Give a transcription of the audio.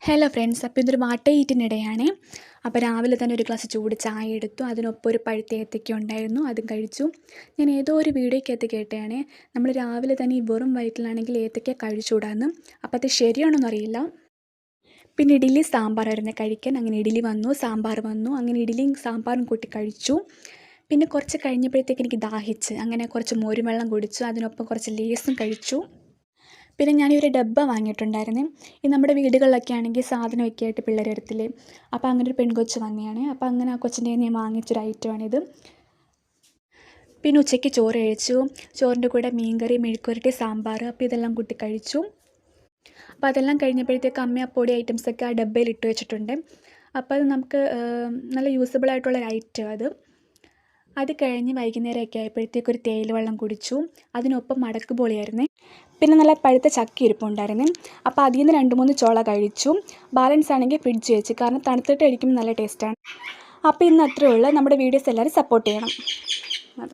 Hello friends, അപ്പോൾ ഇതൊരു വാട്ട ഈറ്റിനിടെയാണ്. അപ്പോൾ രാവിലെ തന്നെ ഒരു ഗ്ലാസ് ചൂട് ചായ എടുത്തു. അതിനൊപ്പം ഒരു പഴുത്ത ഏത്തയ്ക്ക ഉണ്ടായിരുന്നു, അതും കഴിച്ചു. ഞാൻ ഏതോ ഒരു വീഡിയോയ്ക്കകത്ത് കേട്ടതാണ് നമ്മൾ രാവിലെ തന്നെ ഈ വെറും വയറ്റിലാണെങ്കിൽ ഏത്തയ്ക്ക കഴിച്ചുകൂടാന്ന്. അപ്പോൾ അത് ശരിയാണോന്ന് അറിയില്ല. പിന്നെ ഇഡ്ഡലി സാമ്പാറായിരുന്നു കഴിക്കാൻ. അങ്ങനെ ഇഡ്ഡലി വന്നു, സാമ്പാർ വന്നു. അങ്ങനെ ഇഡ്ഡലിയും സാമ്പാറും കൂട്ടി കഴിച്ചു. പിന്നെ കുറച്ച് കഴിഞ്ഞപ്പോഴത്തേക്ക് എനിക്ക് ദാഹിച്ച്, അങ്ങനെ കുറച്ച് മോരും വെള്ളം കുടിച്ചു. അതിനൊപ്പം കുറച്ച് ലേസും കഴിച്ചു. പിന്നെ ഞാനൊരു ഡബ്ബ വാങ്ങിയിട്ടുണ്ടായിരുന്നു. ഈ നമ്മുടെ വീടുകളിലൊക്കെ ആണെങ്കിൽ സാധനമൊക്കെ ആയിട്ട് പിള്ളേർ വരത്തില്ലേ, അപ്പോൾ അങ്ങനെ ഒരു പെൺകൊച്ച് വന്നതാണ്. അപ്പോൾ അങ്ങനെ ആ കൊച്ചിൻ്റെ ഞാൻ വാങ്ങിച്ചൊരു ഐറ്റമാണിത്. പിന്നെ ഉച്ചയ്ക്ക് ചോറ് കഴിച്ചു. ചോറിൻ്റെ കൂടെ മീൻകറി, മെഴുക്കുവരട്ടി, സാമ്പാർ, അപ്പോൾ ഇതെല്ലാം കൂട്ടി കഴിച്ചു. അപ്പോൾ അതെല്ലാം കഴിഞ്ഞപ്പോഴത്തേക്ക് അമ്മ ആ പൊടി ഐറ്റംസൊക്കെ ആ ഡബ്ബയിൽ ഇട്ട് വെച്ചിട്ടുണ്ട്. അപ്പോൾ അത് നമുക്ക് നല്ല യൂസബിളായിട്ടുള്ളൊരു ഐറ്റം അത് കഴിഞ്ഞ് വൈകുന്നേരമൊക്കെ ആയപ്പോഴത്തേക്ക് ഒരു തേയില വെള്ളം കുടിച്ചു. അതിനൊപ്പം മടക്ക് പൊളിയായിരുന്നേ. പിന്നെ നല്ല പഴുത്ത ചക്ക ഇരിപ്പുണ്ടായിരുന്നു. അപ്പോൾ അതിൽ നിന്ന് 2-3 ചോള കഴിച്ചു. ബാലൻസ് ആണെങ്കിൽ ഫ്രിഡ്ജ് വെച്ച്, കാരണം തണുത്തിട്ട് കഴിക്കുമ്പോൾ നല്ല ടേസ്റ്റാണ്. അപ്പോൾ ഇന്ന് അത്രയേ ഉള്ളൂ. നമ്മുടെ വീഡിയോസ് എല്ലാവരും സപ്പോർട്ട് ചെയ്യണം.